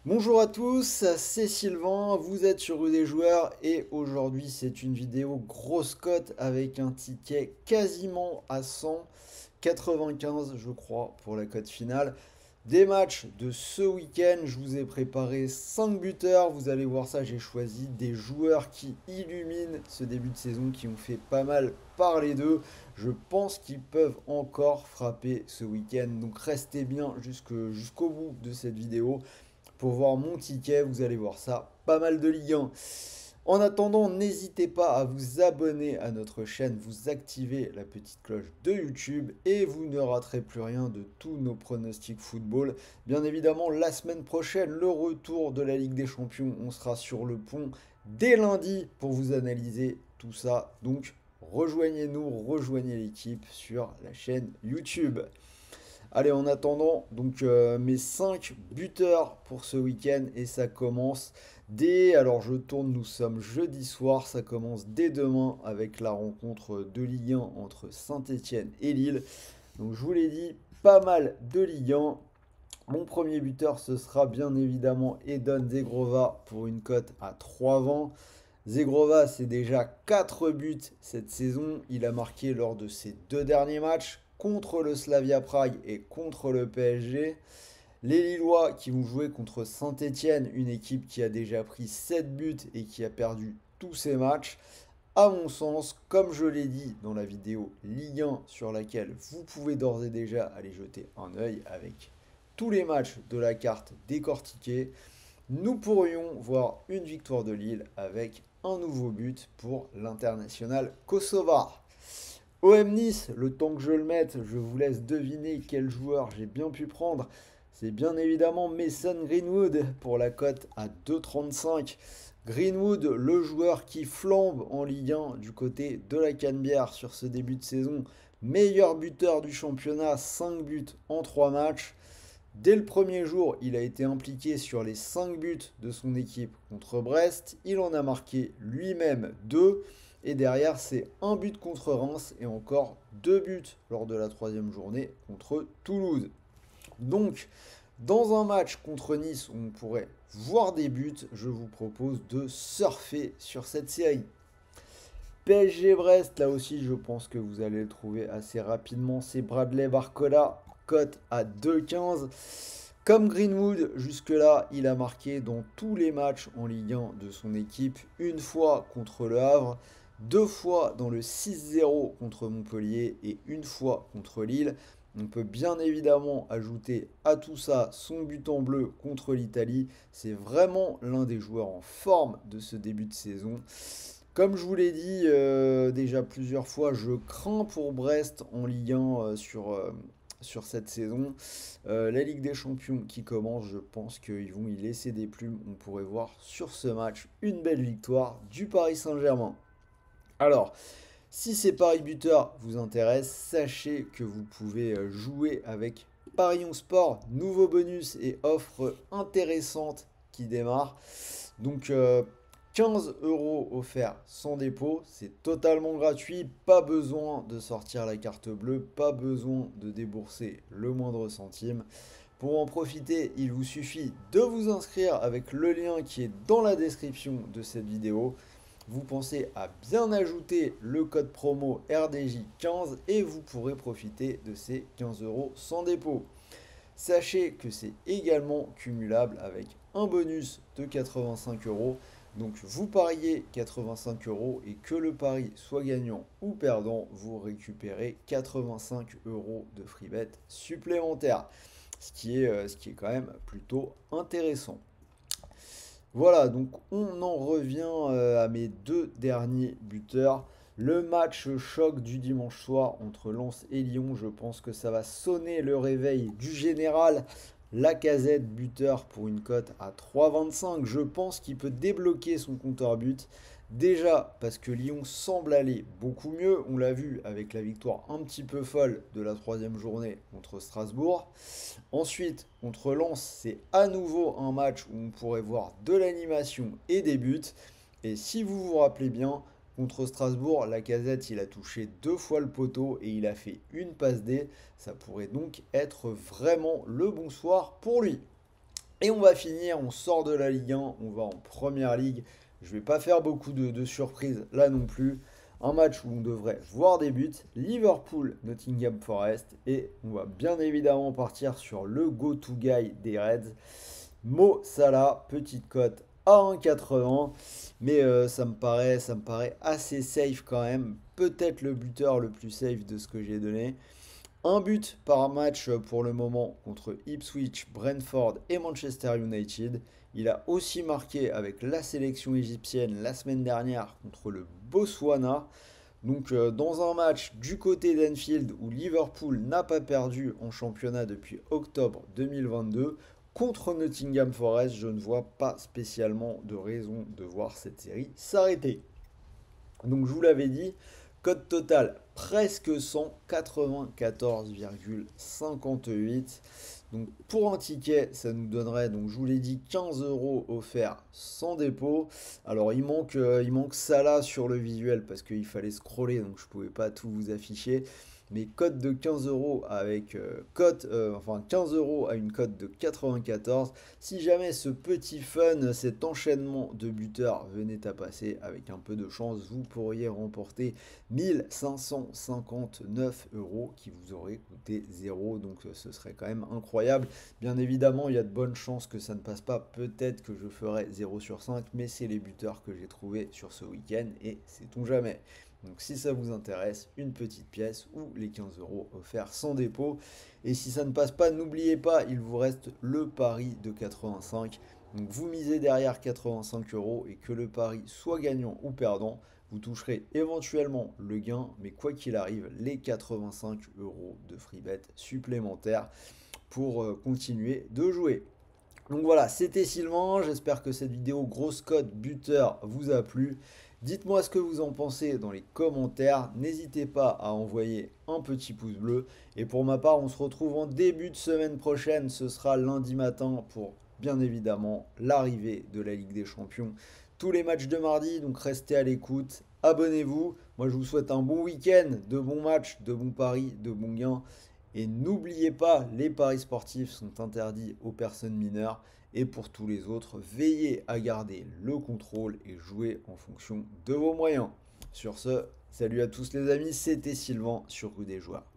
Bonjour à tous, c'est Sylvain, vous êtes sur Rue des Joueurs et aujourd'hui c'est une vidéo grosse cote avec un ticket quasiment à 100, 95 je crois pour la cote finale. Des matchs de ce week-end, je vous ai préparé 5 buteurs, vous allez voir ça, j'ai choisi des joueurs qui illuminent ce début de saison, qui ont fait pas mal parler d'eux. Je pense qu'ils peuvent encore frapper ce week-end, donc restez bien jusqu'au bout de cette vidéo. Pour voir mon ticket, vous allez voir ça, pas mal de Ligue 1. En attendant, n'hésitez pas à vous abonner à notre chaîne, vous activez la petite cloche de YouTube et vous ne raterez plus rien de tous nos pronostics football. Bien évidemment, la semaine prochaine, le retour de la Ligue des Champions, on sera sur le pont dès lundi pour vous analyser tout ça. Donc, rejoignez-nous, rejoignez l'équipe sur la chaîne YouTube. Allez, en attendant, donc mes 5 buteurs pour ce week-end et ça commence dès, alors je tourne, nous sommes jeudi soir, ça commence dès demain avec la rencontre de Ligue 1 entre Saint-Étienne et Lille. Donc je vous l'ai dit, pas mal de Ligue 1. Mon premier buteur, ce sera bien évidemment Edon Zegrova pour une cote à 3,20. Zegrova, c'est déjà 4 buts cette saison. Il a marqué lors de ses deux derniers matchs contre le Slavia Prague et contre le PSG. Les Lillois qui vont jouer contre Saint-Étienne, une équipe qui a déjà pris 7 buts et qui a perdu tous ses matchs. À mon sens, comme je l'ai dit dans la vidéo Ligue 1 sur laquelle vous pouvez d'ores et déjà aller jeter un œil avec tous les matchs de la carte décortiqués, nous pourrions voir une victoire de Lille avec un nouveau but pour l'international kosovar. OM Nice, le temps que je le mette, je vous laisse deviner quel joueur j'ai bien pu prendre. C'est bien évidemment Mason Greenwood pour la cote à 2,35. Greenwood, le joueur qui flambe en Ligue 1 du côté de la Canebière sur ce début de saison. Meilleur buteur du championnat, 5 buts en 3 matchs. Dès le premier jour, il a été impliqué sur les 5 buts de son équipe contre Brest. Il en a marqué lui-même 2. Et derrière, c'est un but contre Reims et encore 2 buts lors de la troisième journée contre Toulouse. Donc, dans un match contre Nice où on pourrait voir des buts, je vous propose de surfer sur cette série. PSG Brest, là aussi, je pense que vous allez le trouver assez rapidement. C'est Bradley Barcola, cote à 2,15. Comme Greenwood, jusque-là, il a marqué dans tous les matchs en Ligue 1 de son équipe. Une fois contre Le Havre, deux fois dans le 6-0 contre Montpellier et une fois contre Lille. On peut bien évidemment ajouter à tout ça son but en bleu contre l'Italie. C'est vraiment l'un des joueurs en forme de ce début de saison. Comme je vous l'ai dit déjà plusieurs fois, je crains pour Brest en Ligue 1 sur cette saison. La Ligue des Champions qui commence, je pense qu'ils vont y laisser des plumes. On pourrait voir sur ce match une belle victoire du Paris Saint-Germain. Alors, si ces paris buteurs vous intéressent, sachez que vous pouvez jouer avec Parion Sport, nouveau bonus et offre intéressante qui démarre. Donc 15 euros offerts sans dépôt, c'est totalement gratuit, pas besoin de sortir la carte bleue, pas besoin de débourser le moindre centime. Pour en profiter, il vous suffit de vous inscrire avec le lien qui est dans la description de cette vidéo. Vous pensez à bien ajouter le code promo RDJ15 et vous pourrez profiter de ces 15 euros sans dépôt. Sachez que c'est également cumulable avec un bonus de 85 euros. Donc vous pariez 85 euros et que le pari soit gagnant ou perdant, vous récupérez 85 euros de free bet supplémentaires. Ce qui est quand même plutôt intéressant. Voilà, donc on en revient à mes deux derniers buteurs. Le match choc du dimanche soir entre Lens et Lyon, je pense que ça va sonner le réveil du général. Lacazette buteur pour une cote à 3,25. Je pense qu'il peut débloquer son compteur but. Déjà parce que Lyon semble aller beaucoup mieux. On l'a vu avec la victoire un petit peu folle de la troisième journée contre Strasbourg. Ensuite, contre Lens, c'est à nouveau un match où on pourrait voir de l'animation et des buts. Et si vous vous rappelez bien, contre Strasbourg, Lacazette, il a touché deux fois le poteau et il a fait une passe D. Ça pourrait donc être vraiment le bon soir pour lui. Et on va finir, on sort de la Ligue 1, on va en Première Ligue. Je vais pas faire beaucoup de surprises là non plus. Un match où on devrait voir des buts, Liverpool, Nottingham Forest, et on va bien évidemment partir sur le go-to guy des Reds, Mo Salah, petite cote à 1,80, mais ça me paraît assez safe quand même, peut-être le buteur le plus safe de ce que j'ai donné. Un but par match pour le moment contre Ipswich, Brentford et Manchester United. Il a aussi marqué avec la sélection égyptienne la semaine dernière contre le Botswana. Donc dans un match du côté d'Anfield où Liverpool n'a pas perdu en championnat depuis octobre 2022, contre Nottingham Forest, je ne vois pas spécialement de raison de voir cette série s'arrêter. Donc je vous l'avais dit, code total presque 100, 94,58. Donc pour un ticket, ça nous donnerait, donc je vous l'ai dit, 15 euros offerts sans dépôt. Alors il manque Salah sur le visuel parce qu'il fallait scroller, donc je ne pouvais pas tout vous afficher. Mais cote de 15 euros avec enfin 15 euros à une cote de 94. Si jamais ce petit fun, cet enchaînement de buteurs venait à passer, avec un peu de chance, vous pourriez remporter 1559 euros qui vous auraient coûté 0. Donc ce serait quand même incroyable. Bien évidemment, il y a de bonnes chances que ça ne passe pas. Peut-être que je ferai 0 sur 5, mais c'est les buteurs que j'ai trouvés sur ce week-end et sait-on jamais. Donc si ça vous intéresse, une petite pièce ou les 15 euros offerts sans dépôt. Et si ça ne passe pas, n'oubliez pas, il vous reste le pari de 85. Donc vous misez derrière 85 euros et que le pari soit gagnant ou perdant, vous toucherez éventuellement le gain, mais quoi qu'il arrive, les 85 euros de free bet supplémentaires pour continuer de jouer. Donc voilà, c'était Sylvain, j'espère que cette vidéo grosse cote buteur vous a plu. Dites-moi ce que vous en pensez dans les commentaires, n'hésitez pas à envoyer un petit pouce bleu. Et pour ma part, on se retrouve en début de semaine prochaine, ce sera lundi matin pour bien évidemment l'arrivée de la Ligue des Champions. Tous les matchs de mardi, donc restez à l'écoute, abonnez-vous. Moi je vous souhaite un bon week-end, de bons matchs, de bons paris, de bons gains. Et n'oubliez pas, les paris sportifs sont interdits aux personnes mineures. Et pour tous les autres, veillez à garder le contrôle et jouer en fonction de vos moyens. Sur ce, salut à tous les amis, c'était Sylvain sur Rue des Joueurs.